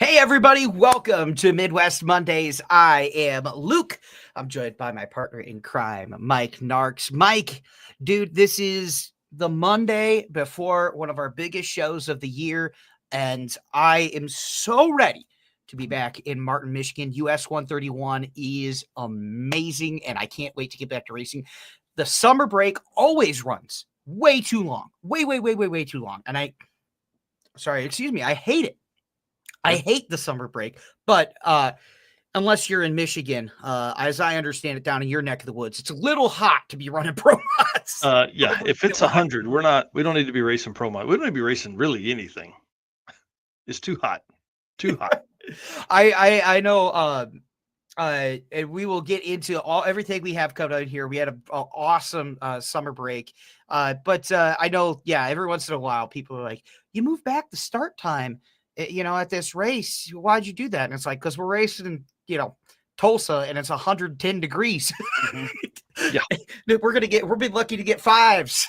Hey everybody, welcome to Midwest Mondays. I am Luke. I'm joined by my partner in crime, Mike Narks. Mike, dude, this is the Monday before one of our biggest shows of the year, and I am so ready to be back in Martin, Michigan. US 131 is amazing, and I can't wait to get back to racing. The summer break always runs way too long. Way too long. And I hate it. I hate the summer break, but unless you're in Michigan, as I understand it, down in your neck of the woods, it's a little hot to be running pro mods. Yeah, if it's 100, we don't need to be racing pro mod. We don't need to be racing really anything. It's too hot. Too hot. I know. And we will get into everything we have coming out here. We had an awesome summer break, but I know, every once in a while, people are like, "You move back the start time, at this race. Why'd you do that?" And it's like, because we're racing in, Tulsa, and it's 110 degrees. Mm-hmm. Yeah, we're being lucky to get fives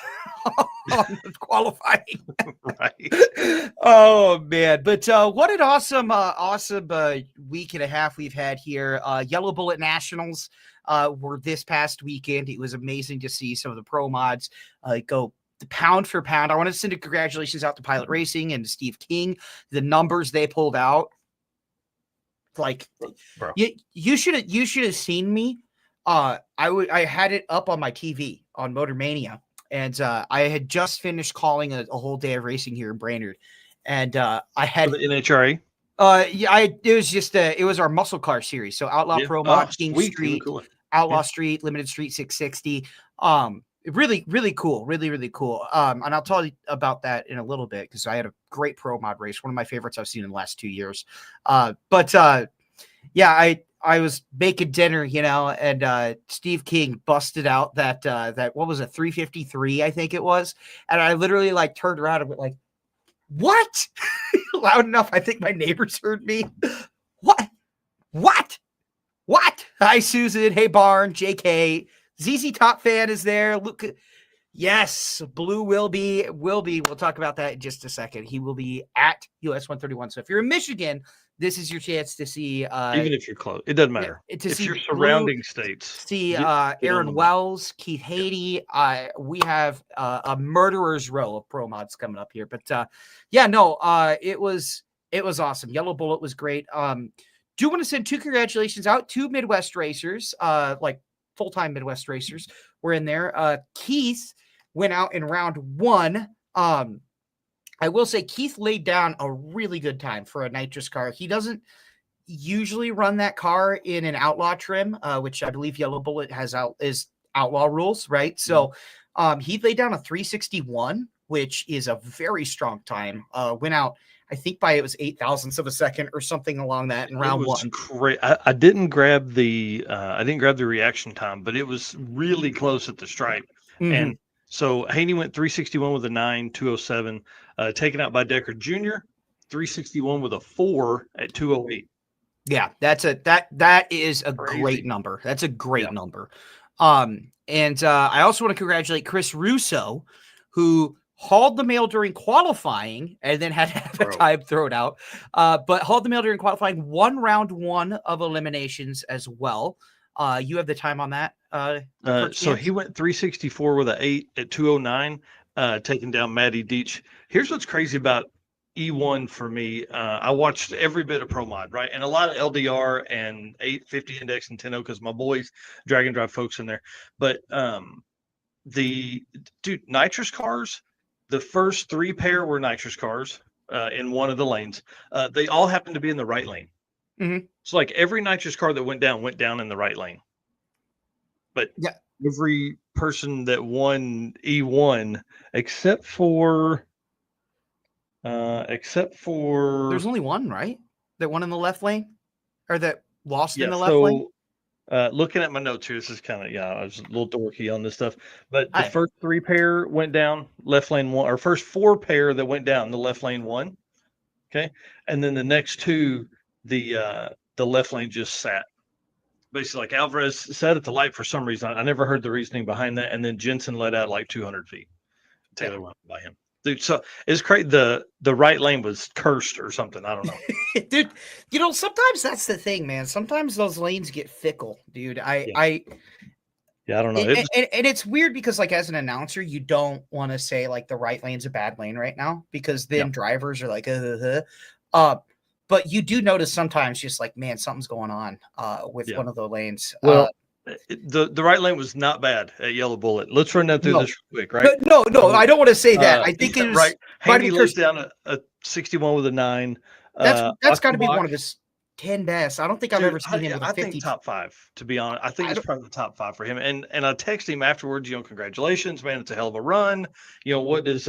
on qualifying. right. Oh man, but what an awesome week and a half we've had here. Yellow Bullet Nationals were this past weekend. It was amazing to see some of the pro mods go pound for pound. I want to send a congratulations out to Pilot Racing and Steve King. The numbers they pulled out, like, Bro. you should have seen me. I had it up on my TV on Motor Mania, and I had just finished calling a whole day of racing here in Brainerd, and I had the NHRA. It was our muscle car series. So Outlaw Pro Mod, King Street, cool. Outlaw Street, Limited Street 660. Really cool. Really cool. And I'll tell you about that in a little bit, because I had a great pro mod race, one of my favorites I've seen in the last 2 years. I was making dinner, and Steve King busted out that what was it, 353, I think it was. And I literally turned around and went like, "What?" Loud enough, I think my neighbors heard me. What? Hi, Susan. Hey, Barn. JK. ZZ Top Fan is there. Look, yes, Blue will be. We'll talk about that in just a second. He will be at US 131. So if you're in Michigan, this is your chance to see. Even if you're close, it doesn't matter. If you're surrounding Blue, states, see Aaron Wells, Keith Haiti. We have a murderer's row of pro mods coming up here. But it was awesome. Yellow Bullet was great. Do want to send two congratulations out to Midwest racers, full-time Midwest racers were in there. Keith went out in round one. I will say Keith laid down a really good time for a nitrous car. He doesn't usually run that car in an outlaw trim, which I believe Yellow Bullet is outlaw rules, right? So he laid down a 361, which is a very strong time. Went out, I think it was 8,000ths of a second or something along that in round one. Great. I didn't grab the reaction time, but it was really close at the stripe. Mm-hmm. And so Haney went 361 with a 9, 207, taken out by Decker Jr., 361 with a 4 at 208. Yeah, that is a great number. That's a great number. And I also want to congratulate Chris Russo, who hauled the mail during qualifying and then had to have a time thrown out. But hauled the mail during qualifying, won round one of eliminations as well. You have the time on that? So he went 364 with an 8 at 209, taking down Matty Deach. Here's what's crazy about E1 for me. I watched every bit of Pro Mod, right? And a lot of LDR and 850 Index and 10.0 because my boys drag and drive folks in there. But nitrous cars, the first 3 pair were nitrous cars in one of the lanes. They all happened to be in the right lane. Mm-hmm. So every nitrous car that went down in the right lane. But every person that won E1 except for there's only one, right? That won in the left lane, or that lost in the left lane. Looking at my notes here, this is kind of I was a little dorky on this stuff, but the first 3 pair went down left lane 1, or first 4 pair that went down the left lane 1. Okay, and then the next 2, the left lane just sat. Basically, Alvarez sat at the light for some reason. I never heard the reasoning behind that, and then Jensen let out 200 feet. Taylor went by him. Dude, so it's crazy. The right lane was cursed or something. I don't know. Dude, sometimes that's the thing, man. Sometimes those lanes get fickle, dude. Yeah, I don't know. And it's weird because, like, as an announcer, you don't want to say like the right lane's a bad lane right now because then drivers are like, but you do notice sometimes just like, man, something's going on with one of the lanes. Well, the right lane was not bad at Yellow Bullet. Let's run that through this real quick, right? No, I don't want to say that. I think it was right. Haney lays down a 61 with a 9. That's got to be one of his 10 best. I don't think I've ever seen him with a 50. I think top 5, to be honest. I think it's probably the top 5 for him. And I texted him afterwards, congratulations, man. It's a hell of a run. What is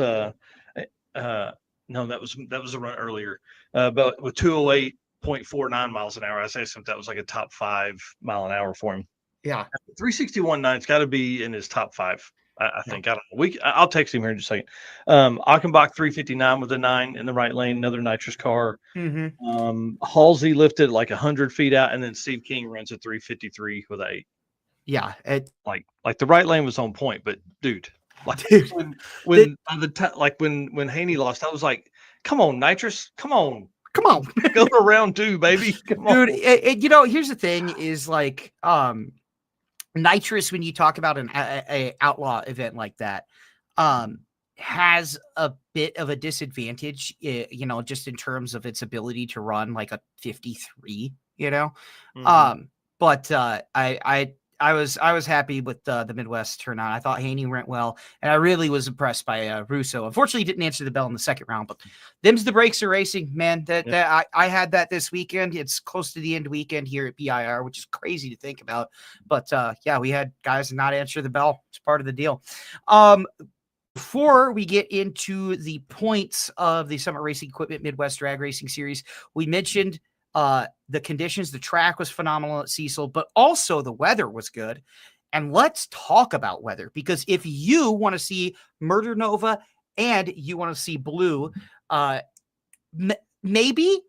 no, that was a run earlier. But with 208.49 miles an hour, I say something that was like a top 5 mile an hour for him. Yeah. 361.9's got to be in his top 5. I think. I don't know. I'll text him here in just a second. Achenbach 359 with a 9 in the right lane, another nitrous car. Halsey lifted like 100 feet out, and then Steve King runs a 353 with an 8. Yeah, like the right lane was on point, but dude, when Haney lost, I was like, come on, nitrous, come on, go for round 2, baby, come on. Dude. Here's the thing: is like, nitrous, when you talk about a outlaw event like that, has a bit of a disadvantage, just in terms of its ability to run like a 53, but I was happy with the Midwest turnout. I thought Haney went well, and I really was impressed by Russo. Unfortunately, he didn't answer the bell in the second round, but them's the breaks are racing, man. I had that this weekend. It's close to the end weekend here at BIR, which is crazy to think about. But we had guys not answer the bell. It's part of the deal. Before we get into the points of the Summit Racing Equipment Midwest Drag Racing Series, we mentioned the conditions. The track was phenomenal at Cecil, but also the weather was good. And let's talk about weather, because if you want to see Murder Nova and you want to see Blue, maybe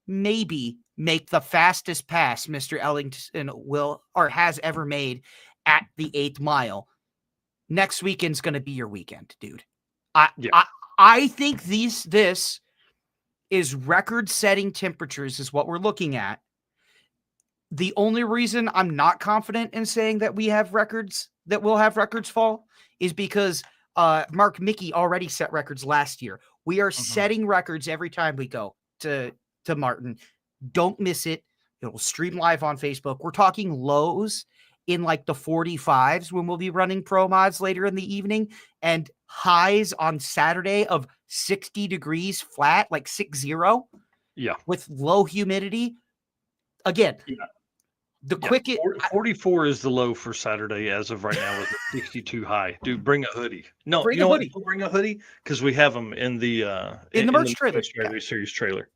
make the fastest pass Mr. Ellington has ever made at the 8th mile. Next weekend's going to be your weekend, dude. I think this is record-setting temperatures is what we're looking at. The only reason I'm not confident in saying that we'll have records fall is because Mark Mickey already set records last year. We are setting records every time we go to Martin. Don't miss it. It'll stream live on Facebook. We're talking lows in like the 45s when we'll be running pro mods later in the evening, and highs on Saturday of 60 degrees flat, like 60. Yeah. With low humidity. Again, the quickest 44 is the low for Saturday as of right now with a 62 high. Dude, bring a hoodie. No, bring a hoodie because we have them in the merch trailer. Series trailer.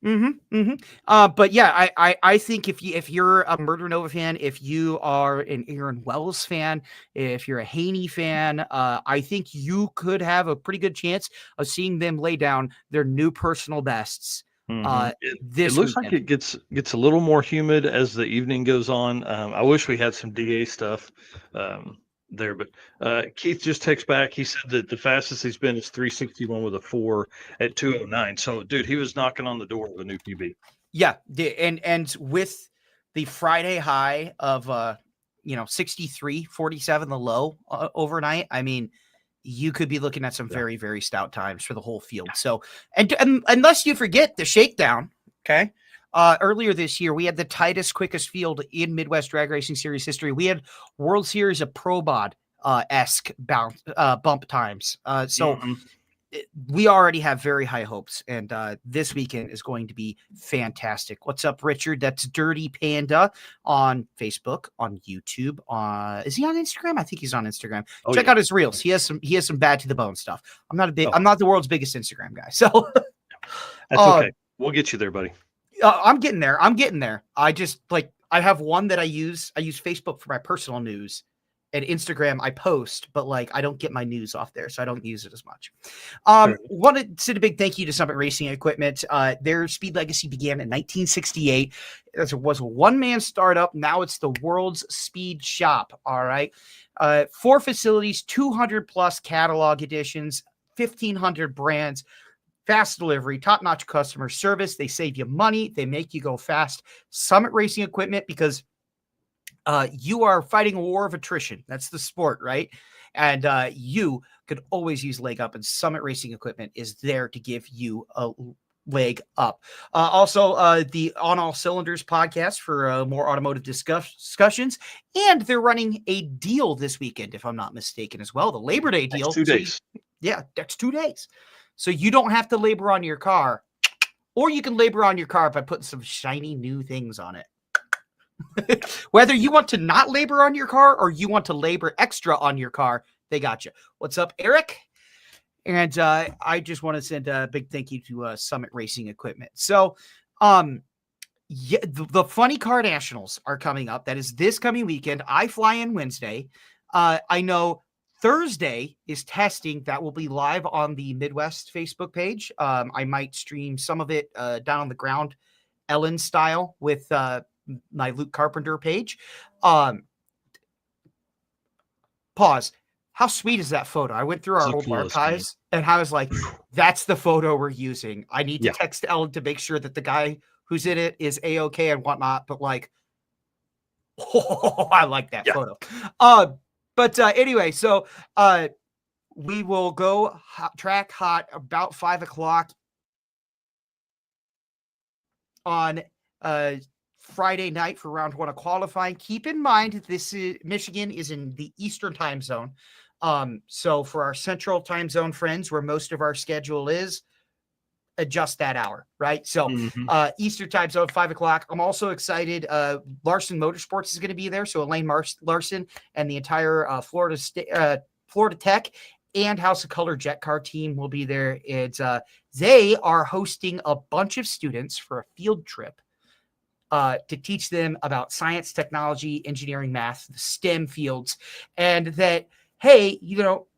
But yeah, I think if you're a Murder Nova fan, if you are an Aaron Wells fan, if you're a Haney fan, I think you could have a pretty good chance of seeing them lay down their new personal bests. It looks like it gets a little more humid as the evening goes on. I wish we had some DA stuff there, but Keith just texted back. He said that the fastest he's been is 361 with a 4 at 209. So, dude, he was knocking on the door of a new PB. Yeah, and with the Friday high of 63.47, the low overnight. I mean, you could be looking at some very, very stout times for the whole field. So, and unless you forget the shakedown, okay? Earlier this year, we had the tightest, quickest field in Midwest Drag Racing Series history. We had World Series of Pro Mod esque bump times. We already have very high hopes, and this weekend is going to be fantastic. What's up, Richard? That's Dirty Panda on Facebook, on YouTube. Is he on Instagram? I think he's on Instagram. Check out his reels. He has some bad to the bone stuff. I'm not the world's biggest Instagram guy, so that's okay. We'll get you there, buddy. I'm getting there. I just I have one that I use. I use Facebook for my personal news. And Instagram, I post, but I don't get my news off there, so I don't use it as much. Wanted to send a big thank you to Summit Racing Equipment. Their speed legacy began in 1968. It was a one-man startup. Now it's the world's speed shop. All right. 4 facilities, 200 plus catalog editions, 1,500 brands, fast delivery, top-notch customer service. They save you money. They make you go fast. Summit Racing Equipment, because you are fighting a war of attrition. That's the sport, right? And you could always use leg up, and Summit Racing Equipment is there to give you a leg up. Also, the On All Cylinders podcast for more automotive discussions, and they're running a deal this weekend, if I'm not mistaken, as well. The Labor Day deal. That's 2 days. Yeah, that's 2 days. So you don't have to labor on your car, or you can labor on your car by putting some shiny new things on it. Whether you want to not labor on your car or you want to labor extra on your car, they got you. What's up, Eric? And I just want to send a big thank you to Summit Racing Equipment. So, yeah, the Funny Car Nationals are coming up. That is this coming weekend. I fly in Wednesday. I know Thursday is testing. That will be live on the Midwest Facebook page. I might stream some of it down on the ground, Ellen style, with my Luke Carpenter page. Pause. How sweet is that photo? I went through our old archives and I was like, that's the photo we're using. I need to text Ellen to make sure that the guy who's in it is A-okay and whatnot. But like, oh, I like that photo. But anyway, so we will go track hot about 5 o'clock on Friday night for round 1 of qualifying. Keep in mind, Michigan is in the Eastern time zone. So for our Central time zone friends, where most of our schedule is, adjust that hour, right? So Eastern time zone, 5 o'clock. I'm also excited. Larson Motorsports is going to be there. So Elaine Larson and the entire Florida Tech and House of Color Jet Car team will be there. They are hosting a bunch of students for a field trip to teach them about science, technology, engineering, math, the STEM fields, and that, hey,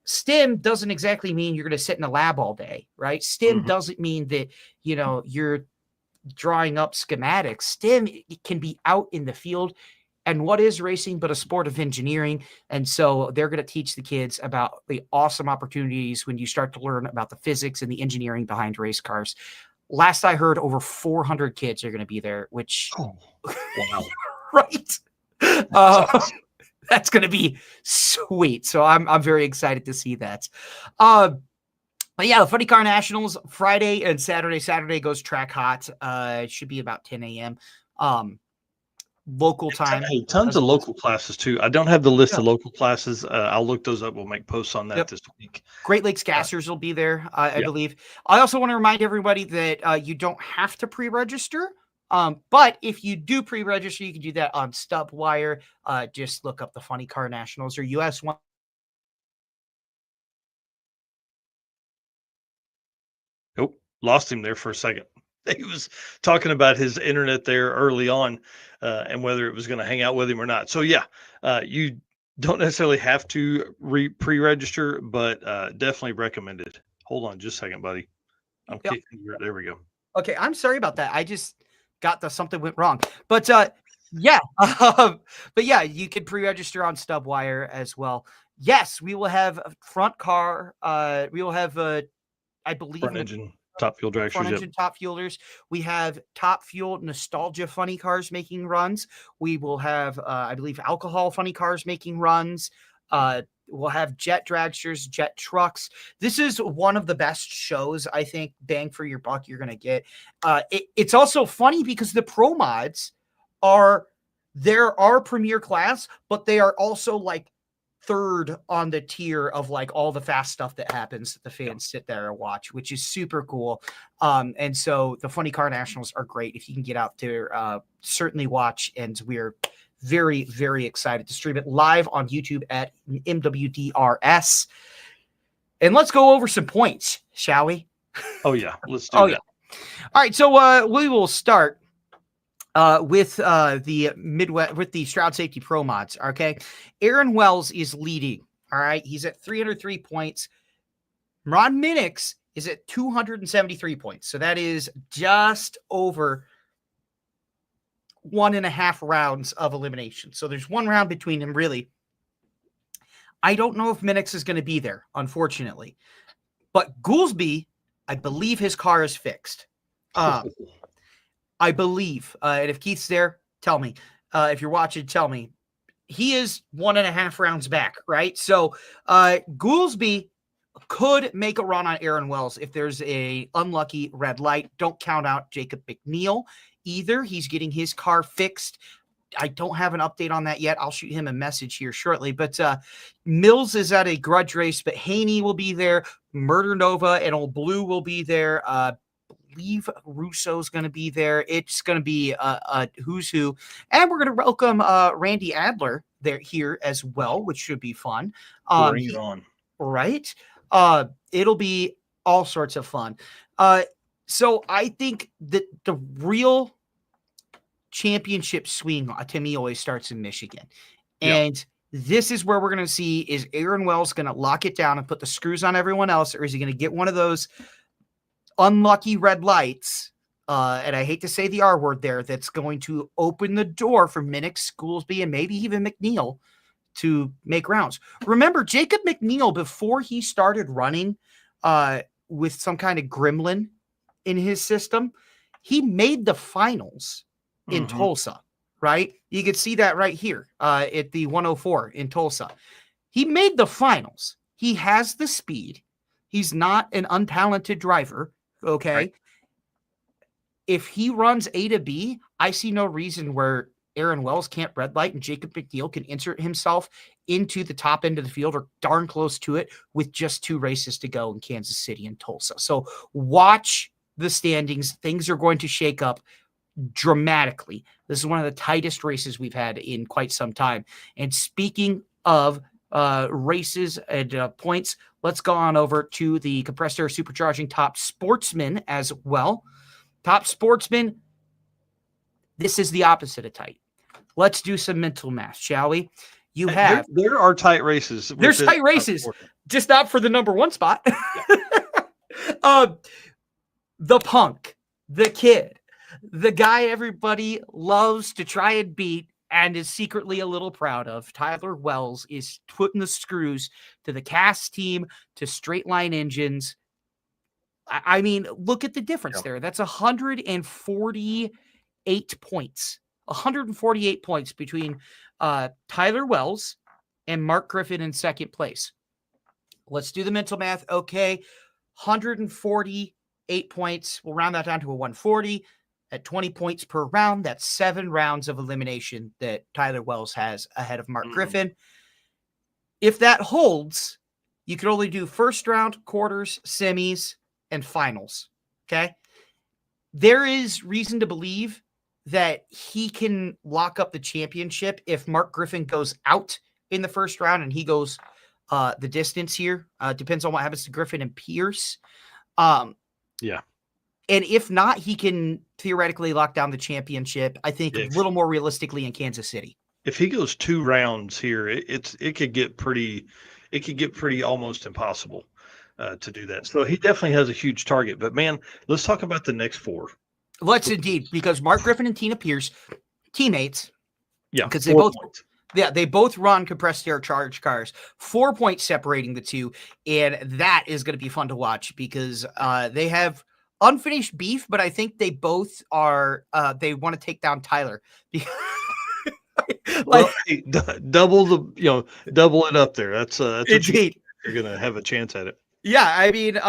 STEM doesn't exactly mean you're going to sit in a lab all day, right? STEM doesn't mean that, you're drawing up schematics. STEM can be out in the field. And what is racing but a sport of engineering? And so they're going to teach the kids about the awesome opportunities when you start to learn about the physics and the engineering behind race cars. Last I heard, over 400 kids are going to be there, which, wow, right? That's going to be sweet. So I'm very excited to see that. But yeah, the Funny Car Nationals Friday and Saturday. Saturday goes track hot. It should be about 10 a.m. Local time. Hey, tons of local classes too. I don't have the list of local classes. I'll look those up. We'll make posts on that this week. Great Lakes Gassers will be there, I believe. I also want to remind everybody that you don't have to pre-register. But if you do pre-register, you can do that on StubWire. Just look up the Funny Car Nationals or US 1. Oh, lost him there for a second. He was talking about his internet there early on and whether it was going to hang out with him or not. So yeah, you don't necessarily have to pre-register, but definitely recommended. Hold on just a second, buddy. There we go. Okay, I'm sorry about that. I just got something went wrong. But yeah, but yeah, you can pre-register on StubWire as well. Yes, we will have a front car. We will have I believe front engine top fuel dragsters. Front engine top fuelers. We have Top Fuel nostalgia funny cars making runs. We will have I believe alcohol funny cars making runs. We'll have jet dragsters, jet trucks. This is one of the best shows, I think, bang for your buck you're going to get. It's also funny because the pro mods are premier class, but they are also like third on the tier of like all the fast stuff that happens that the fans sit there and watch, which is super cool. And so the Funny Car Nationals are great. If you can get out there, certainly watch. And we're very, very excited to stream it live on YouTube at MWDRS. And let's go over some points, shall we? Oh, yeah. Let's do that. Yeah. All right. So we will start with the Midwest, with the Stroud Safety Pro Mods. Okay. Aaron Wells is leading. All right. He's at 303 points. Ron Minix is at 273 points. So that is just over 1.5 rounds of elimination. So there's one round between them, really. I don't know if Minix is going to be there, unfortunately. But Goolsby, I believe his car is fixed. I believe. And if Keith's there, tell me. If you're watching, tell me. He is 1.5 rounds back, right? So Goolsby could make a run on Aaron Wells if there's a unlucky red light. Don't count out Jacob McNeil either. He's getting his car fixed. I don't have an update on that yet. I'll shoot him a message here shortly. But Mills is at a grudge race, but Haney will be there. Murder Nova and Old Blue will be there. Believe Russo's going to be there. It's going to be a who's who. And we're going to welcome Randy Adler here as well, which should be fun. Bring it on. Right? It'll be all sorts of fun. So I think that the real championship swing to me always starts in Michigan. And this is where we're going to see, is Aaron Wells going to lock it down and put the screws on everyone else, or is he going to get one of those unlucky red lights? And I hate to say the R word there, that's going to open the door for Minix, Goolsby, and maybe even McNeil to make rounds. Remember, Jacob McNeil, before he started running with some kind of gremlin in his system, he made the finals in Tulsa, right? You could see that right here at the 104 in Tulsa. He made the finals. He has the speed. He's not an untalented driver, okay? Right. If he runs A to B, I see no reason where Aaron Wells can't red light and Jacob McNeil can insert himself into the top end of the field or darn close to it with just 2 races to go in Kansas City and Tulsa. So watch the standings. Things are going to shake up dramatically. This is one of the tightest races we've had in quite some time. And speaking of races and points, let's go on over to the compressed air supercharging Top Sportsman as well. Top Sportsman, this is the opposite of tight. Let's do some mental math, shall we? You have there are tight races. There's tight races, just not for the number 1 spot. The punk, the kid, the guy everybody loves to try and beat and is secretly a little proud of, Tyler Wells, is putting the screws to the cast team, to straight line engines. I mean, look at the difference there. That's 148 points. 148 points between Tyler Wells and Mark Griffin in second place. Let's do the mental math. Okay, 148 points. We'll round that down to a 140. At 20 points per round, that's 7 rounds of elimination that Tyler Wells has ahead of Mark Griffin. If that holds, you can only do first round, quarters, semis, and finals. Okay? There is reason to believe that he can lock up the championship if Mark Griffin goes out in the first round and he goes the distance here. Depends on what happens to Griffin and Pierce. And if not, he can theoretically lock down the championship, I think, a little more realistically in Kansas City. If he goes 2 rounds here, it could get pretty almost impossible to do that. So he definitely has a huge target. But man, let's talk about the next 4. Let's indeed, because Mark Griffin and Tina Pierce, teammates. Yeah, because they both run compressed air charge cars. 4 points separating the two, and that is going to be fun to watch because they have unfinished beef, but I think they both are. They want to take down Tyler. Double it up there. That's indeed. You're gonna have a chance at it. Yeah, I mean,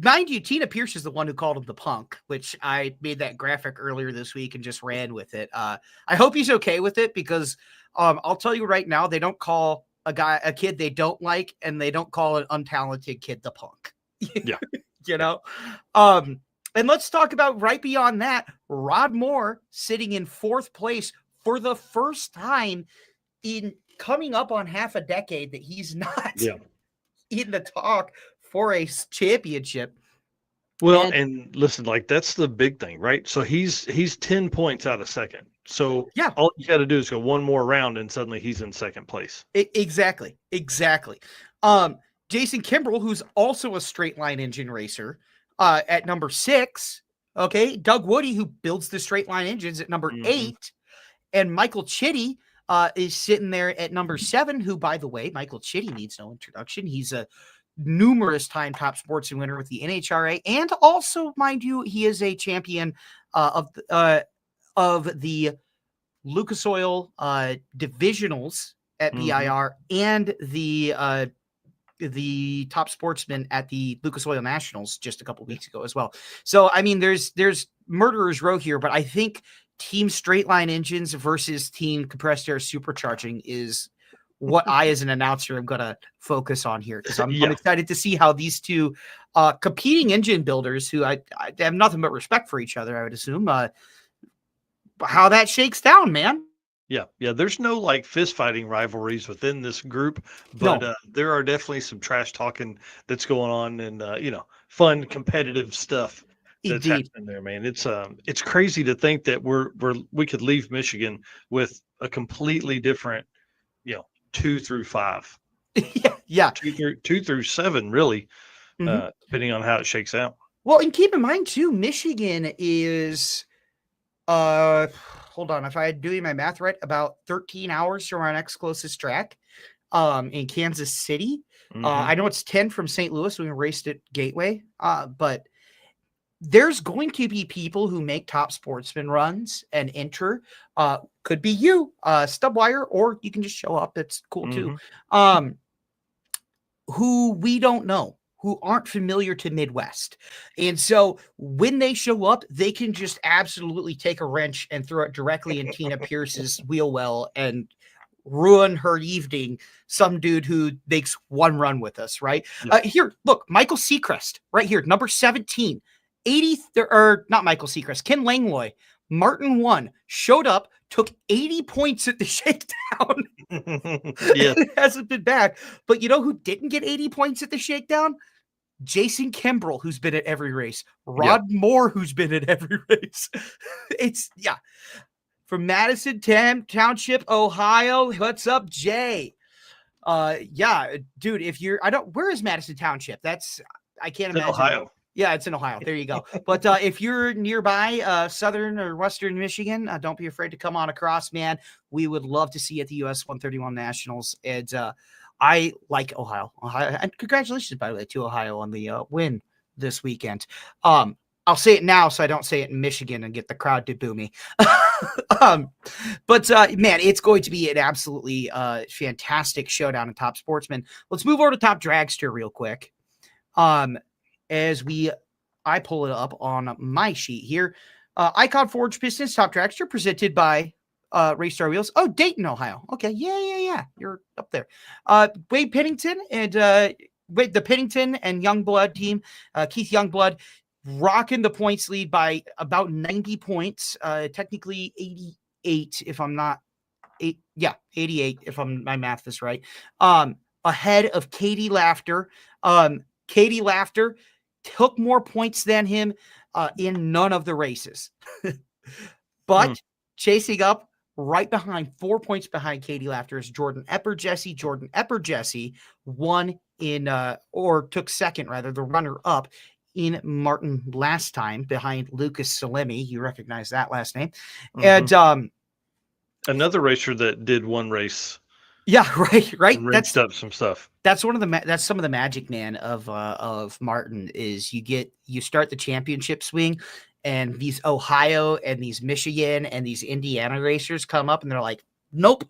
mind you, Tina Pierce is the one who called him the punk, which I made that graphic earlier this week and just ran with it. I hope he's okay with it because I'll tell you right now, they don't call a kid they don't like, and they don't call an untalented kid the punk. Yeah. And let's talk about right beyond that, Rod Moore sitting in 4th place for the first time in coming up on half a decade that he's not in the talk for a championship. Well, and listen, like that's the big thing, right? So he's 10 points out of second. So all you got to do is go 1 more round and suddenly he's in second place. Exactly. Jason Kimbrell, who's also a straight line engine racer, at number 6. Okay. Doug Woody, who builds the straight line engines, at number 8. And Michael Chitty is sitting there at number 7, who, by the way, Michael Chitty needs no introduction. He's a numerous time top sportsman winner with the NHRA, and also, mind you, he is a champion of the Lucas Oil divisionals at BIR and the top sportsman at the Lucas Oil Nationals just a couple weeks ago as well. So, I mean, there's murderer's row here, but I think team straight line engines versus team compressed air supercharging is what I, as an announcer, am going to focus on here, because I'm excited to see how these two competing engine builders, who I have nothing but respect for each other, I would assume, how that shakes down, man. Yeah. There's no like fist fighting rivalries within this group, but there are definitely some trash talking that's going on, and fun competitive stuff that's happening there, man. It's crazy to think that we could leave Michigan with a completely different, 2 through 5. Yeah. 2 through 7, really, depending on how it shakes out. Well, and keep in mind too, Michigan is hold on, if I doing my math right, about 13 hours from our next closest track in Kansas City. I know it's 10 from St. Louis. We raced at Gateway, but there's going to be people who make top sportsman runs and enter. Could be you, Stubwire, or you can just show up. That's cool too. Who we don't know, who aren't familiar to Midwest. And so when they show up, they can just absolutely take a wrench and throw it directly in Tina Pierce's wheel well and ruin her evening. Some dude who makes one run with us, right? Here, look, Michael Seacrest, right here, number 17, 80, or not Michael Seacrest, Ken Langlois, Martin 1, showed up, took 80 points at the shakedown. It hasn't been back. But you know who didn't get 80 points at the shakedown? Jason Kimbrell, who's been at every race. Rod Moore, who's been at every race. From Madison Township, Ohio. What's up, Jay? Dude, where is Madison Township? I can't imagine. Ohio. Yeah, it's in Ohio. There you go. But if you're nearby, southern or western Michigan, don't be afraid to come on across, man. We would love to see you at the US 131 Nationals. And I like Ohio. And congratulations, by the way, to Ohio on the win this weekend. I'll say it now so I don't say it in Michigan and get the crowd to boo me. But man, it's going to be an absolutely fantastic showdown in Top Sportsman. Let's move over to Top Dragster real quick. As I pull it up on my sheet here. Icon Forge Pistons Top Dragster presented by Raystar Wheels. Oh, Dayton, Ohio. Okay. Yeah. You're up there. Wade Pennington and the Pennington and Youngblood team, Keith Youngblood, rocking the points lead by about 90 points, technically 88 if I'm not 88 if my math is right. Ahead of Katie Laughter. Katie Laughter took more points than him in none of the races. But chasing up right behind, 4 points behind Katie Laughter is Jordan Epper-Jesse. Jordan Epper-Jesse won took second, rather, the runner-up in Martin last time behind Lucas Salemi. You recognize that last name. And another racer that did one race. Yeah, right. Rinsed up some stuff. That's that's some of the magic, man, of Martin is you start the championship swing, and these Ohio and these Michigan and these Indiana racers come up and they're like, nope,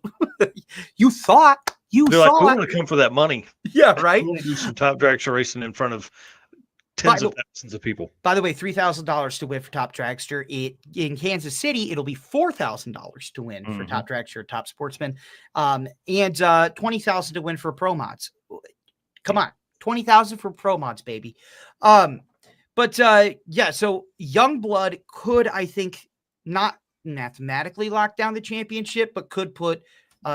you thought. They're like, we want to come for that money. Yeah, right. We want to do some Top Dragster racing in front of tens of thousands of people. By the way, $3,000 to win for Top Dragster. In Kansas City, it'll be $4,000 to win for Top Dragster, Top Sportsman, and $20,000 to win for Pro Mods. Come on, $20,000 for Pro Mods, baby. So Youngblood could, I think, not mathematically lock down the championship, but could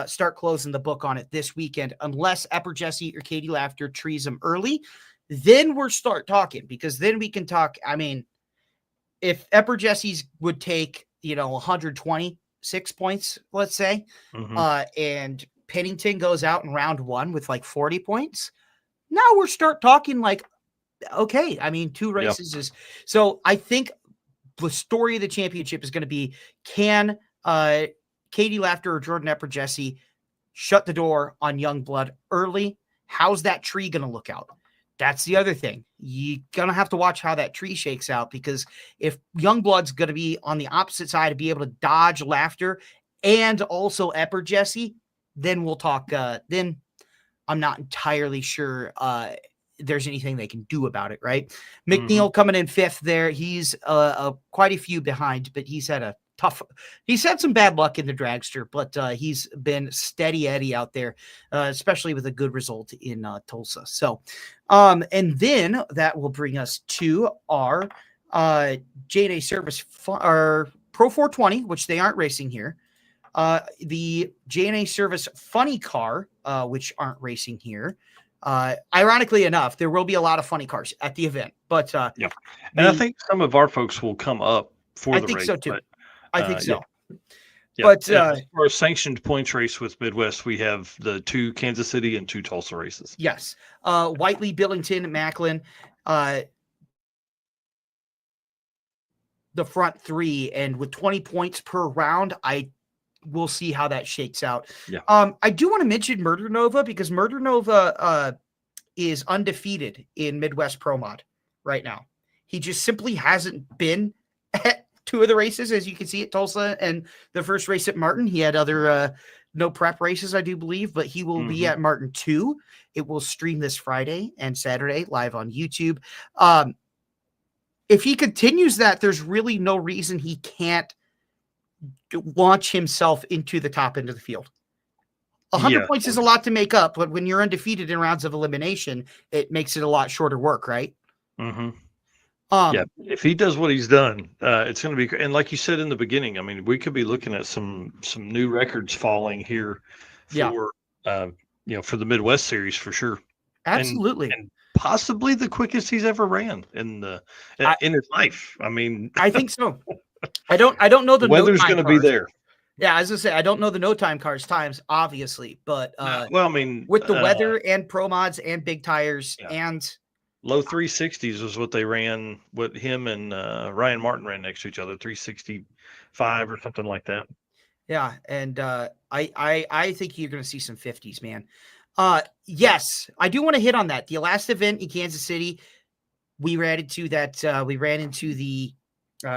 start closing the book on it this weekend, unless Epper-Jesse or Katie Laughter trees them early. Then we'll start talking, because then we can talk. I mean, if Epper-Jesse's would take, 126 points, let's say, and Pennington goes out in round 1 with like 40 points, now we'll start talking like, okay, I mean, 2 races is, so I think the story of the championship is going to be, can Katie Laughter or Jordan Epper-Jesse shut the door on Youngblood early? How's that tree going to look out? That's the other thing. You're going to have to watch how that tree shakes out, because if Youngblood's going to be on the opposite side to be able to dodge Laughter and also Epper Jesse, then we'll talk. Then I'm not entirely sure there's anything they can do about it, right? McNeil coming in 5th there. He's quite a few behind, but he's had some bad luck in the Dragster, but he's been steady Eddie out there, especially with a good result in Tulsa. So, and then that will bring us to our J&A Service, our Pro 420, which they aren't racing here. The J&A Service Funny Car, which aren't racing here. Ironically enough, there will be a lot of funny cars at the event, but yeah, and I think some of our folks will come up for the race. I think so too. I think so. Yeah. But as far as sanctioned points race with Midwest, we have the 2 Kansas City and 2 Tulsa races. Yes. Whiteley, Billington, Macklin, the front 3, and with 20 points per round, we'll see how that shakes out. Yeah. I do want to mention Murder Nova, because Murder Nova is undefeated in Midwest Pro Mod right now. He just simply hasn't been at 2 of the races, as you can see at Tulsa and the first race at Martin. He had other no prep races, I do believe, but he will be at Martin 2. It will stream this Friday and Saturday live on YouTube. If he continues that, there's really no reason he can't launch himself into the top end of the field. 100 points is a lot to make up, but when you're undefeated in rounds of elimination, it makes it a lot shorter work, right? Yeah, if he does what he's done, it's going to be, and like you said in the beginning, I mean, we could be looking at some new records falling here for for the Midwest Series for sure. Absolutely, and possibly the quickest he's ever ran in his life. I mean, I think so. I don't know the weather's going to be there. Yeah, as I say, I don't know the no time cars times, obviously, but well, I mean, with the weather and pro mods and big tires and low 360s was what they ran. What him and Ryan Martin ran next to each other, 365 or something like that. Yeah, and I think you're going to see some 50s, man. Yes, I do want to hit on that. The last event in Kansas City, we ran into the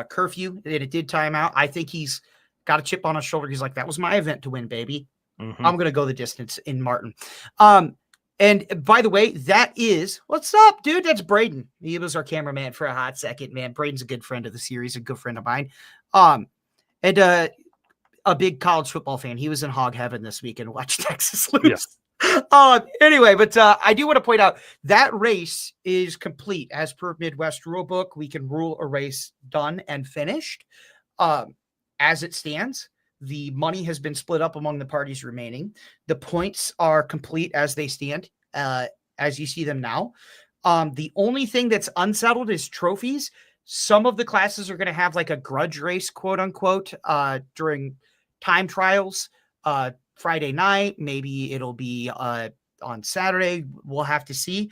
curfew, and it did time out. I think he's got a chip on his shoulder. He's like, that was my event to win, baby. I'm going to go the distance in Martin. And by the way, that is, what's up, dude? That's Braden. He was our cameraman for a hot second, man. Braden's a good friend of the series, a good friend of mine. And a big college football fan. He was in hog heaven this week and watched Texas lose. Yeah. Anyway, but I do want to point out that race is complete as per Midwest rulebook. We can rule a race done and finished. As it stands, the money has been split up among the parties remaining. The points are complete as they stand, as you see them now. The only thing that's unsettled is trophies. Some of the classes are going to have like a grudge race, quote unquote, during time trials. Friday night, maybe it'll be on Saturday. We'll have to see.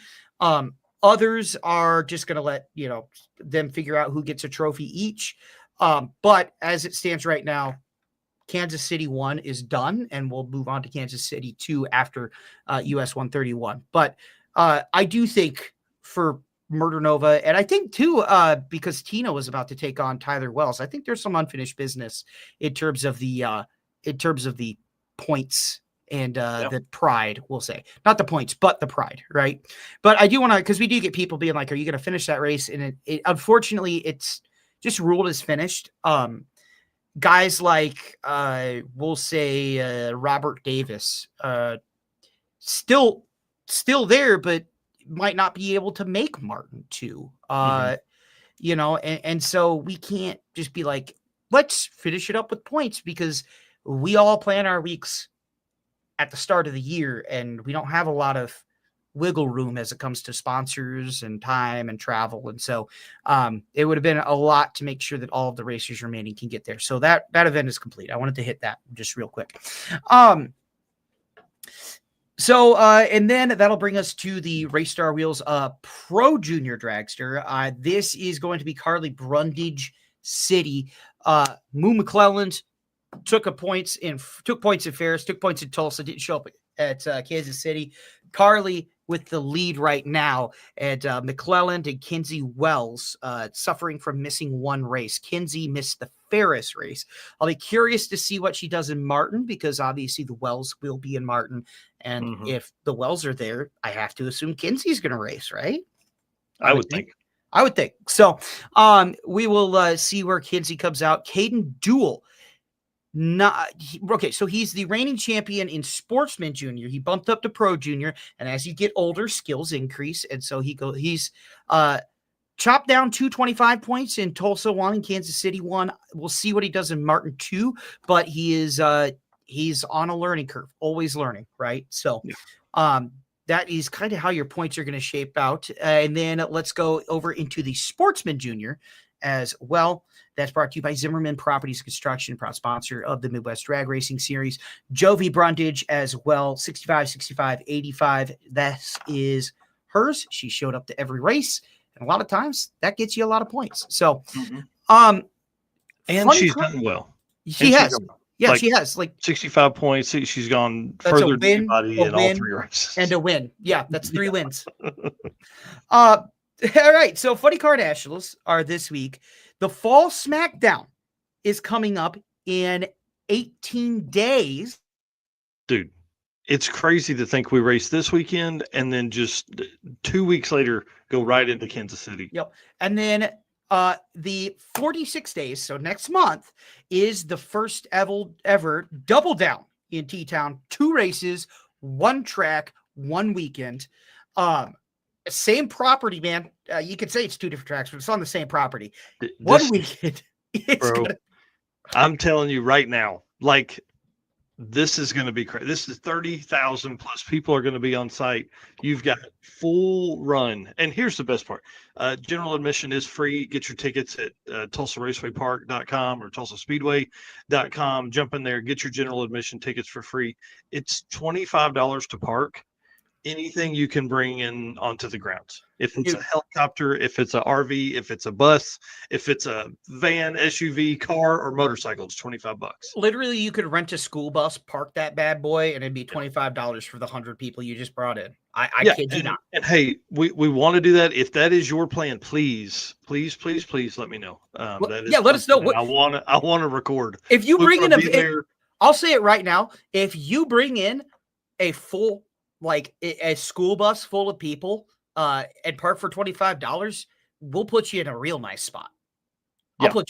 Others are just going to let them figure out who gets a trophy each. But as it stands right now, Kansas City 1 is done, and we'll move on to Kansas City 2 after US 131. But I do think for Murder Nova, and I think too, because Tina was about to take on Tyler Wells, I think there's some unfinished business in terms of the points and the pride, we'll say. Not the points, but the pride, right? But I do want to, because we do get people being like, are you going to finish that race? And it unfortunately, it's just ruled as finished. Guys like, we'll say, Robert Davis, still there, but might not be able to make Martin 2. And so we can't just be like, let's finish it up with points, because we all plan our weeks at the start of the year, and we don't have a lot of wiggle room as it comes to sponsors and time and travel. And so it would have been a lot to make sure that all of the racers remaining can get there. So that event is complete. I wanted to hit that just real quick. And then that'll bring us to the Race Star Wheels Pro Junior Dragster. This is going to be Carly Brundage City. Moo McClelland took points in Ferris, took points in Tulsa, didn't show up at Kansas City. Carly with the lead right now at McClelland and Kinsey Wells, suffering from missing one race. Kinsey missed the Ferris race. I'll be curious to see what she does in Martin, because obviously the Wells will be in Martin. And if the Wells are there, I have to assume Kinsey's going to race, right? I would think. I would think. So we will see where Kinsey comes out. Caden Duell. So he's the reigning champion in Sportsman Junior. He bumped up to Pro Junior, and as you get older, skills increase, and so he's chopped down 225 points in Tulsa 1 and Kansas City 1. We'll see what he does in Martin 2, but he's on a learning curve, always learning, right? So that is kind of how your points are going to shape out. And then let's go over into the Sportsman Junior as well. That's brought to you by Zimmerman Properties Construction, proud sponsor of the Midwest Drag Racing Series. Jovi Brundage as well, 65, 65, 85. That is hers. She showed up to every race, and a lot of times that gets you a lot of points. So, and she's done well. She has. Yeah, she has like 65 points. She's gone further than anybody in all 3 races. And a win. Yeah, that's 3 wins. All right. So Funny Car Nationals are this week. The Fall SmackDown is coming up in 18 days. Dude, it's crazy to think we race this weekend and then just 2 weeks later go right into Kansas City. Yep. And then the 46 days, so next month, is the first ever Double Down in T-Town. 2 races, 1 track, 1 weekend. Same property, man. You could say it's 2 different tracks, but it's on the same property. 1 weekend. I'm telling you right now, like, this is going to be crazy. This is 30,000 plus people are going to be on site. You've got full run. And here's the best part. General admission is free. Get your tickets at TulsaRacewayPark.com or TulsaSpeedway.com. Jump in there, get your general admission tickets for free. It's $25 to park. Anything you can bring in onto the grounds. If it's a helicopter, if it's a RV, if it's a bus, if it's a van, SUV, car, or motorcycle, it's $25. Literally, you could rent a school bus, park that bad boy, and it'd be $25 for the 100 people you just brought in. I kid you not. And hey, we want to do that. If that is your plan, please let me know. Let us know. I want to record. If you bring in I'll say it right now. If you bring in a full, like a school bus full of people and park for $25, we'll put you in a real nice spot.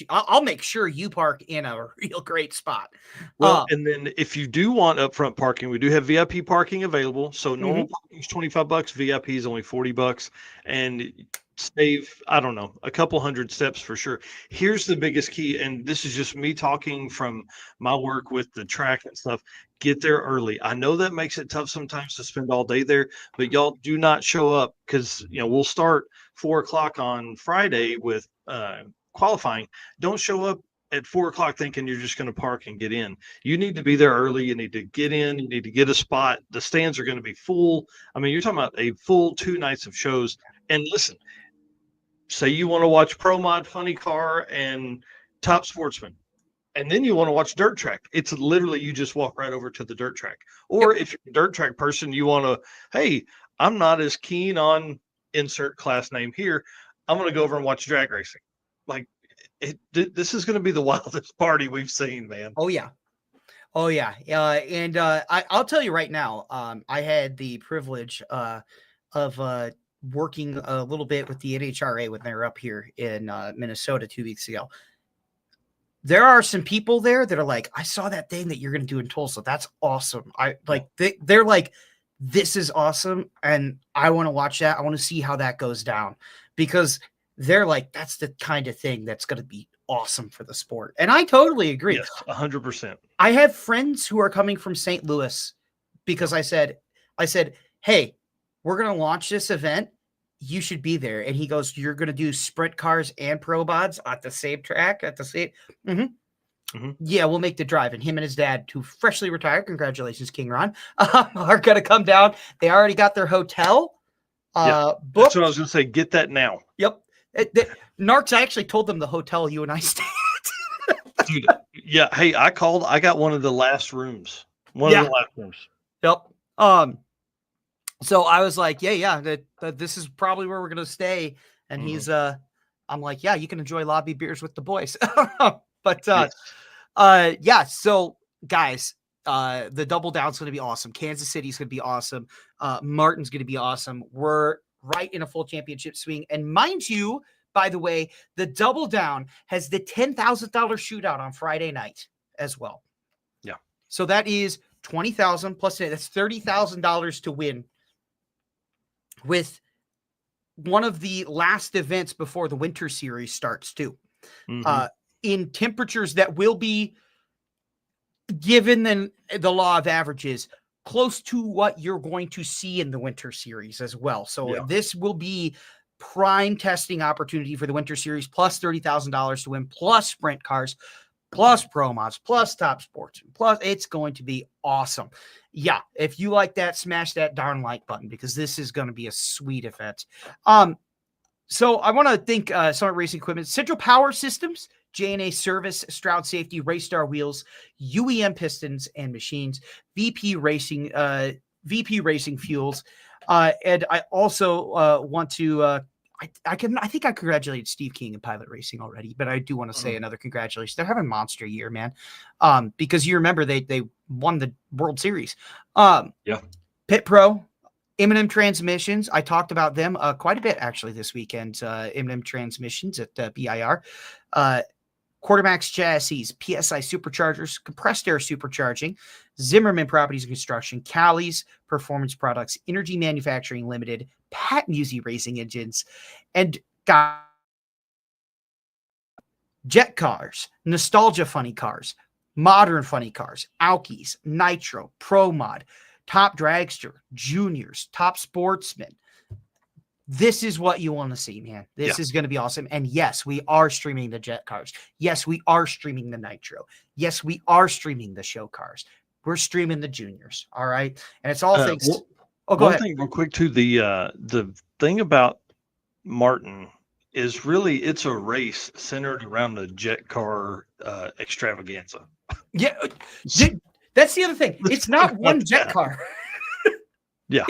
I'll make sure you park in a real great spot. Well, and then if you do want upfront parking, we do have VIP parking available. So normal parking is $25, VIP is only $40, and save, I don't know, a couple hundred steps for sure. Here's the biggest key, and this is just me talking from my work with the track and stuff. Get there early. I know that makes it tough sometimes to spend all day there, but y'all do not show up, because we'll start 4:00 on Friday with qualifying. Don't show up at 4:00 thinking you're just going to park and get in. You need to be there early. You need to get in. You need to get a spot. The stands are going to be full. I mean, you're talking about a full 2 nights of shows. And listen, say you want to watch Pro Mod, Funny Car, and Top Sportsman, and then you want to watch Dirt Track. It's literally, you just walk right over to the Dirt Track. Or if you're a Dirt Track person, you want to, hey, I'm not as keen on insert class name here. I'm going to go over and watch drag racing. Like, this is going to be the wildest party we've seen, man. Oh yeah. And I'll tell you right now, I had the privilege of working a little bit with the NHRA when they were up here in Minnesota 2 weeks ago. There are some people there that are like, I saw that thing that you're going to do in Tulsa. That's awesome. They're like, this is awesome, and I want to watch that. I want to see how that goes down, because they're like, that's the kind of thing that's going to be awesome for the sport. And I totally agree. Yes, 100%. I have friends who are coming from St. Louis because I said, hey, we're going to launch this event. You should be there. And he goes, you're going to do sprint cars and pro mods at the same track at the same. Yeah, we'll make the drive. And him and his dad, who freshly retired, congratulations, King Ron, are going to come down. They already got their hotel. That's what I was going to say. Get that now. Yep. Narcs, I actually told them the hotel you and I stayed at. Dude, yeah. Hey, I got one of the last rooms. One of the last rooms. Yep. So I was like, yeah, that this is probably where we're gonna stay. And he's I'm like, yeah, you can enjoy lobby beers with the boys. But Yes. yeah, so guys, the double down's gonna be awesome. Kansas City's gonna be awesome. Martin's gonna be awesome. We're right in a full championship swing. And mind you, by the way, the double down has the $10,000 shootout on Friday night as well. Yeah. So that is 20,000 plus that's $30,000 to win with one of the last events before the winter series starts too. In temperatures that will be, given the law of averages, close to what you're going to see in the winter series as well. So this will be prime testing opportunity for the winter series, plus $30,000 to win, plus sprint cars, plus pro mods, plus top sportsman, plus it's going to be awesome. Yeah, if you like that, smash that darn like button, because this is going to be a sweet event. So I want to thank Summit Racing Equipment, Central Power Systems, J&A Service, Stroud Safety, Raystar Wheels, UEM Pistons and Machines, VP Racing Fuels, and I also want to. I think I congratulated Steve King in Pilot Racing already, but I do want to say another congratulations. They're having a monster year, man. Because you remember they won the World Series. Pit Pro, M&M Transmissions. I talked about them quite a bit actually this weekend. M&M Transmissions at BIR. Quartermax Chassis, PSI Superchargers, Compressed Air Supercharging, Zimmerman Properties and Construction, Callie's Performance Products, Energy Manufacturing Limited, Pat Musey Racing Engines, and Jet Cars, Nostalgia Funny Cars, Modern Funny Cars, Alkies, Nitro, Pro Mod, Top Dragster, Juniors, Top Sportsman. This is what you want to see, man. This is going to be awesome. And yes, we are streaming the Jet Cars. Yes, we are streaming the Nitro. Yes, we are streaming the Show Cars. We're streaming the Juniors. All right. And it's all thanks to. Oh, go ahead. One thing real quick too. The thing about Martin is really it's a race centered around the jet car extravaganza. Yeah. That's the other thing. It's not one jet car. Yeah.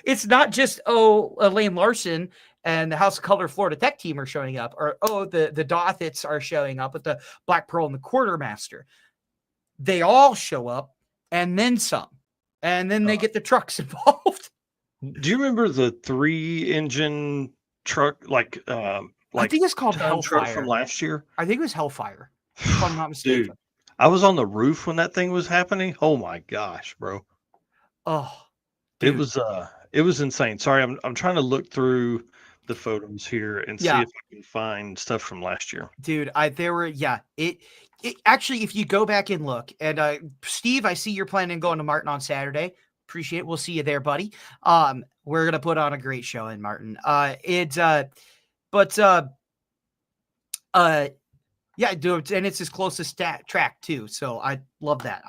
It's not just, Lane Larson and the House of Color Florida Tech team are showing up, or, the Dothits are showing up with the Black Pearl and the Quartermaster. They all show up and then some. And then they get the trucks involved. Do you remember the 3-engine truck, I think it's called Hellfire from last year? I think it was Hellfire, if I'm not mistaken. Dude, I was on the roof when that thing was happening. Oh my gosh, bro. Oh, dude. It was insane. Sorry, I'm trying to look through the photos here and see if I can find stuff from last year. Dude, it actually, if you go back and look, and Steve, I see you're planning on going to Martin on Saturday. Appreciate it. We'll see you there, buddy. We're gonna put on a great show in Martin. Yeah, dude, and it's his closest track too. So I love that.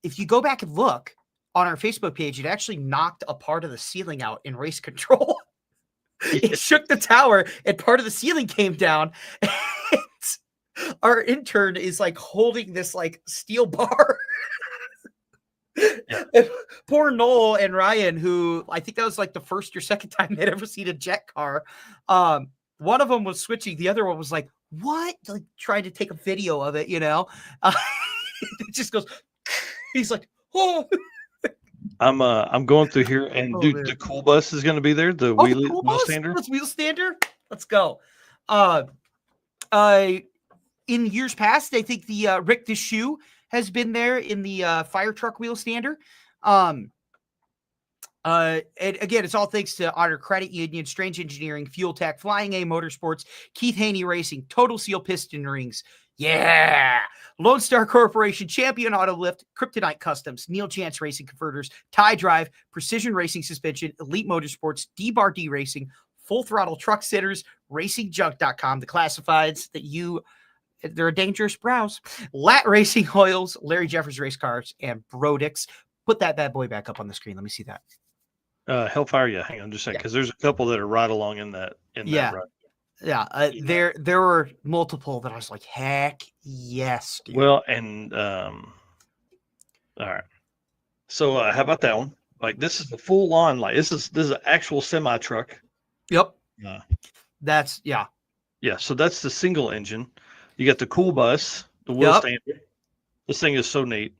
If you go back and look on our Facebook page, it actually knocked a part of the ceiling out in race control. It shook the tower and part of the ceiling came down. Our intern is holding this steel bar. Poor Noel and Ryan, who I think that was the first or second time they'd ever seen a jet car. One of them was switching. The other one was like, what? Trying to take a video of it, it just goes, he's like, oh. I'm going through here, and dude, the cool bus is going to be there. The wheel stander. Let's wheel stander. Let's go. In years past, I think the Rick the Shoe has been there in the fire truck wheel stander. And again, it's all thanks to Otter Credit Union, Strange Engineering, Fuel Tech, Flying A Motorsports, Keith Haney Racing, Total Seal Piston Rings. Yeah. Lone Star Corporation, Champion Auto Lift, Kryptonite Customs, Neil Chance Racing Converters, Tie Drive, Precision Racing Suspension, Elite Motorsports, D-Bar D Racing, Full Throttle Truck Sitters, RacingJunk.com, the classifieds that they're a dangerous browse. Lat Racing Oils, Larry Jeffers Race Cars, and Brodix. Put that bad boy back up on the screen. Let me see that. Hellfire, yeah. Hang on just a second, because there's a couple that are right along in that run. Yeah, there were multiple that I was like, heck yes, dude. Well, and all right. So how about that one? Like this is the full on. Like this is an actual semi truck. Yep. Uh, That's yeah. yeah. So that's the single engine. You got the cool bus, the wheel Yep. stand. This thing is so neat.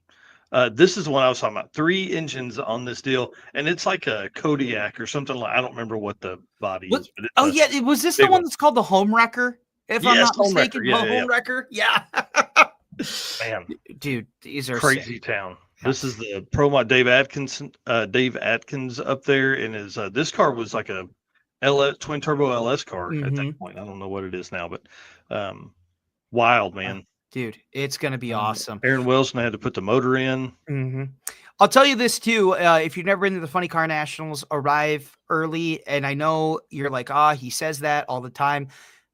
This is what I was talking about. 3 engines on this deal, and it's like a Kodiak or something like. I don't remember what the body What? is, but it's Oh a yeah, was this the big one one. that's called the Home Wrecker? If I'm Yes, not home wrecker. mistaken, Yeah, yeah, yeah. Home Wrecker. Yeah. Man, Dude, these are crazy sick. town. Yeah. This is the Pro Mod Dave Atkins up there, and his this car was like a LS twin turbo LS car at that point. I don't know what it is now, but wild man. Dude, it's gonna be awesome. Aaron Wilson had to put the motor in. I'll tell you this too. If you've never been to the Funny Car Nationals, arrive early. And I know you're like, he says that all the time.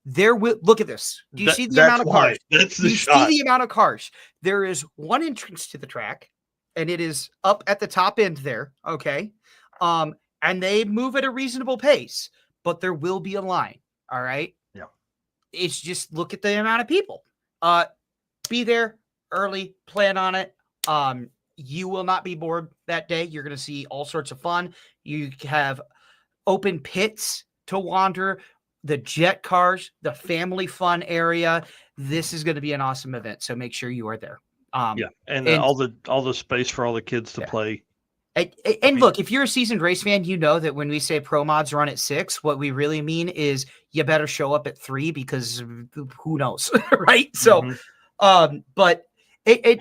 There will look at this. Do you see the amount of cars? That's the you shot. See the amount of cars. There is one entrance to the track, and it is up at the top end there. Okay. And they move at a reasonable pace, but there will be a line. All right. Yeah. It's just look at the amount of people. Be there early, plan on it. You will not be bored that day. You're going to see all sorts of fun. You have open pits to wander, the jet cars, the family fun area. This is going to be an awesome event. So make sure you are there. And all the space for all the kids to play. And look, if you're a seasoned race fan, you know that when we say pro mods run at 6, what we really mean is you better show up at 3 because who knows, right? So, but it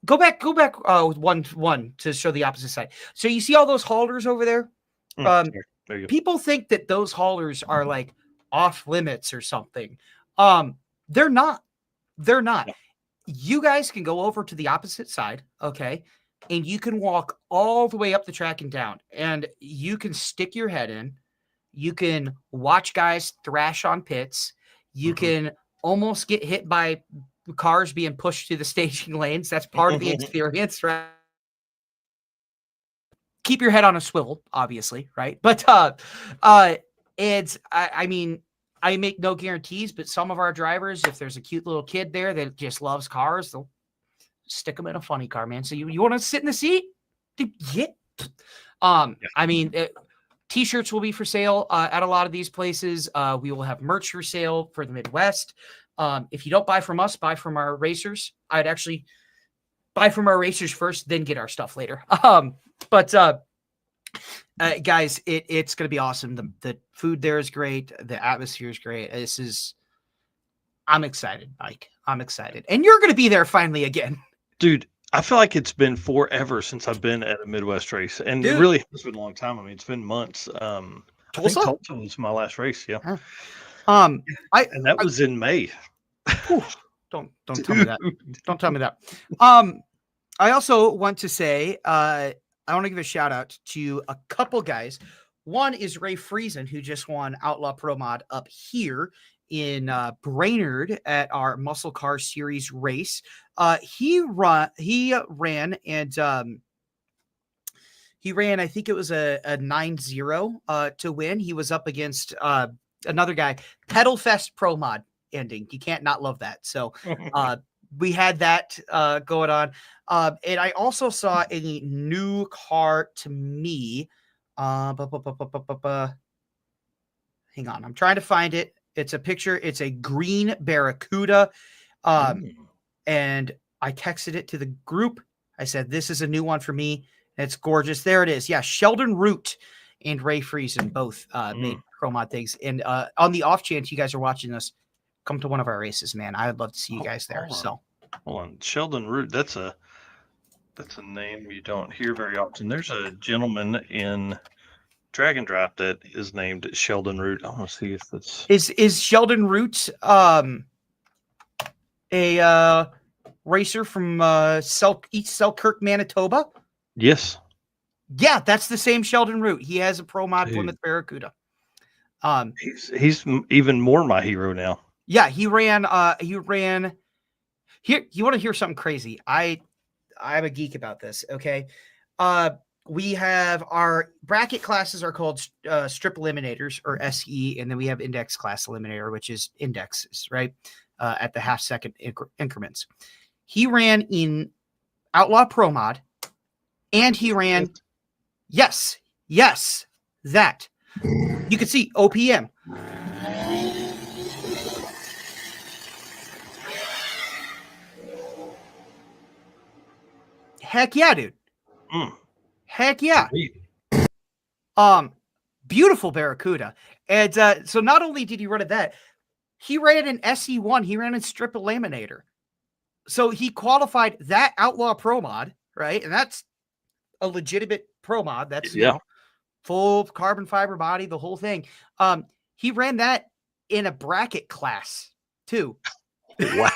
go back one to show the opposite side. So you see all those haulers over there? There you go. People think that those haulers are like off limits or something. They're not. They're not. No. You guys can go over to the opposite side, okay? And you can walk all the way up the track and down, and you can stick your head in. You can watch guys thrash on pits. You can almost get hit by cars being pushed to the staging lanes. That's part of the experience, right? Keep your head on a swivel, obviously, right? But I mean, I make no guarantees, but some of our drivers, if there's a cute little kid there that just loves cars, they'll stick them in a funny car, man. So you want to sit in the seat? Yeah. I mean, t-shirts will be for sale at a lot of these places. We will have merch for sale for the Midwest. If you don't buy from us, buy from our racers. I'd actually buy from our racers first, then get our stuff later. But guys, it's going to be awesome. The food there is great. The atmosphere is great. I'm excited, Mike. I'm excited. And you're going to be there finally again. Dude, I feel like it's been forever since I've been at a Midwest race. And it really has been a long time. I mean, it's been months. I think Tulsa was my last race. Yeah. And that was in May. Don't tell me that. Don't tell me that. I also want to say, I want to give a shout out to a couple guys. One is Ray Friesen, who just won Outlaw Pro Mod up here in Brainerd at our Muscle Car Series race. He ran, and he ran, I think it was a 9-0 to win. He was up against another guy, Pedal Fest Pro Mod ending. You can't not love that. So we had that going on. And I also saw a new car to me. Hang on, I'm trying to find it. It's a picture. It's a green Barracuda. And I texted it to the group. I said, this is a new one for me. It's gorgeous. There it is. Yeah, Sheldon Root and Ray Friesen both made Pro Mod things. And on the off chance you guys are watching this, come to one of our races, man. I would love to see you guys there. Hold on. Sheldon Root. That's a name you don't hear very often. There's a gentleman in Drag and Drop that is named Sheldon Root. I want to see if that's is Sheldon Root a racer from East Selkirk, Manitoba? Yes. Yeah, that's the same Sheldon Root. He has a Pro Mod Plymouth Barracuda. He's even more my hero now. Yeah, he ran here. You want to hear something crazy? I'm a geek about this. Okay. We have our bracket classes are called strip eliminators, or SE. And then we have index class eliminator, which is indexes, right? At the half-second increments. He ran in Outlaw Pro Mod And he ran, yes, that. You can see OPM. Heck yeah, dude. Heck yeah. Beautiful Barracuda. And so not only did he run at that, he ran an SE1. He ran a strip eliminator. So he qualified that Outlaw Pro Mod, right? And that's a legitimate Pro Mod. That's, you know, full carbon fiber body, the whole thing. He ran that in a bracket class too. Wow.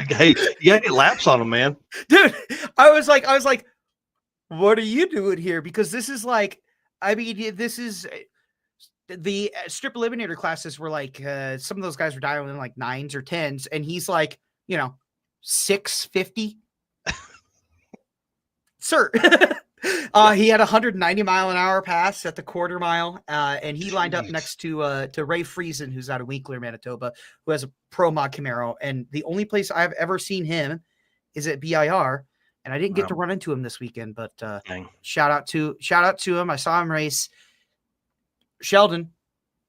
Hey, you gotta get laps on him, man. Dude, I was like, what are you doing here? Because this is like, I mean, this is the strip eliminator classes were like, some of those guys were dialing in like 9s or 10s, and he's like, you know, 650. Sir. He had a 190-mile-an-hour pass at the quarter mile, and he lined up next to Ray Friesen, who's out of Winkler, Manitoba, who has a Pro Mod Camaro. And the only place I've ever seen him is at BIR, and I didn't get to run into him this weekend. But shout out to him. I saw him race. Sheldon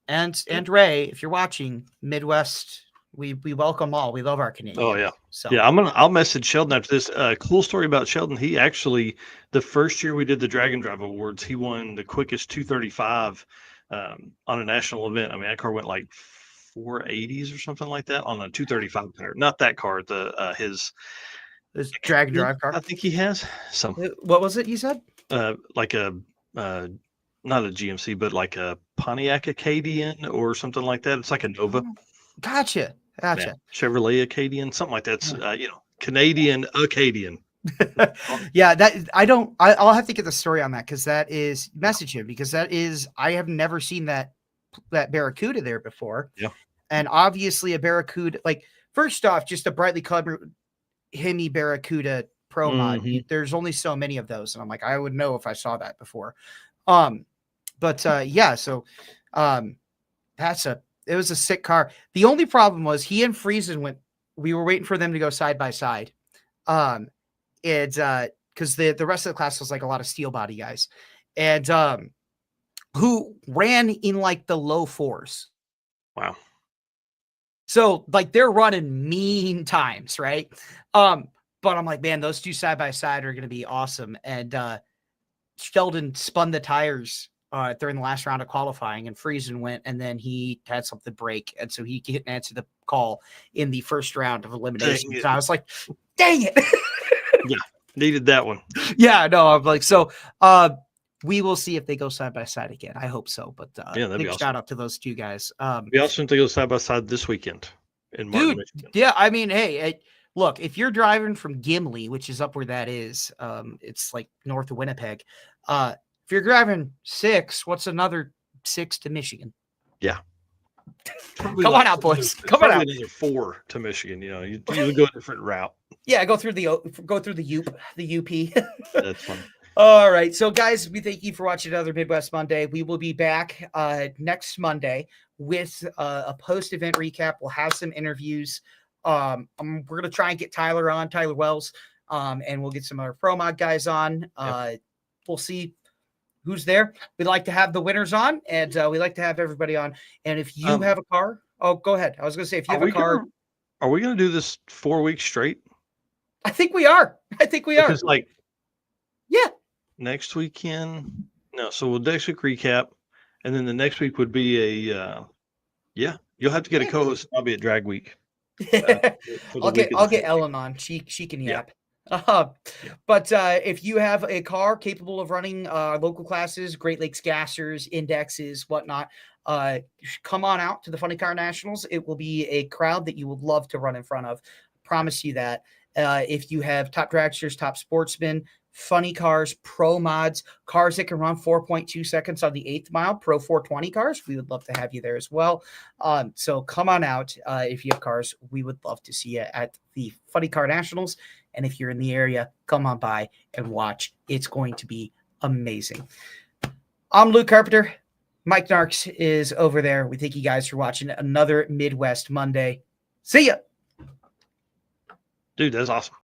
and Ray, if you're watching, Midwest, we welcome all. We love our Canadians. Oh yeah. So yeah, I'll message Sheldon after this. Cool story about Sheldon. He actually, the first year we did the Dragon Drive Awards, he won the quickest 235 on a national event. I mean, that car went like 480s or something like that on a 235 tire. Not that car, his Dragon Drive car. I think he has some. What was it you said? Like a not a GMC, but like a Pontiac Acadian or something like that. It's like a Nova. Gotcha. Yeah. Chevrolet Acadian, something like that's Canadian Acadian. Yeah, I'll have to get the story on that, because that is, message him, because that is, I have never seen that Barracuda there before. Yeah. And obviously a Barracuda, like, first off, just a brightly colored Hemi Barracuda Pro Mod. There's only so many of those, and I'm like, I would know if I saw that before. Yeah, so it was a sick car. The only problem was he and Friesen we were waiting for them to go side by side. Because the rest of the class was like a lot of steel body guys, and who ran in like the low 4s. Wow. So like they're running mean times, right? But I'm like, man, those two side by side are going to be awesome. And Sheldon spun the tires during the last round of qualifying, and Friesen went, and then he had something break, and so he didn't answer the call in the first round of elimination. So I was like, dang it. Yeah, needed that one. Yeah, no, I'm like, so we will see if they go side by side again. I hope so, but big awesome. Shout out to those two guys. It'd be awesome to go side by side this weekend in Martin, Michigan. Yeah, I mean, hey, look, if you're driving from Gimli, which is up where that is, it's like north of Winnipeg. If you're driving 6, what's another 6 to Michigan? Yeah. Come on out, boys. Come on out. Another 4 to Michigan. You would go a different route. Yeah, go through the UP. That's fun. All right. So, guys, we thank you for watching another Midwest Monday. We will be back next Monday with a post-event recap. We'll have some interviews. We're going to try and get Tyler Wells, and we'll get some other Pro Mod guys on. We'll see who's there. We'd like to have the winners on, and we like to have everybody on. And if you have a car, go ahead. I was going to say, if you have a car. Are we going to do this 4 weeks straight? I think we are. Because, like, yeah. Next weekend. No, so we'll next week recap, and then the next week would be a you'll have to get a co-host probably at Drag Week. I'll get Ellen on. She can yap. But if you have a car capable of running local classes, Great Lakes gassers, indexes, whatnot, come on out to the Funny Car Nationals. It will be a crowd that you would love to run in front of. Promise you that. If you have top dragsters, top sportsmen, funny cars, pro mods, cars that can run 4.2 seconds on the 8th mile, pro 420 cars, we would love to have you there as well. So come on out. If you have cars, we would love to see you at the Funny Car Nationals. And if you're in the area, come on by and watch. It's going to be amazing. I'm Luke Carpenter. Mike Narks is over there. We thank you guys for watching another Midwest Monday. See ya. Dude, that's awesome.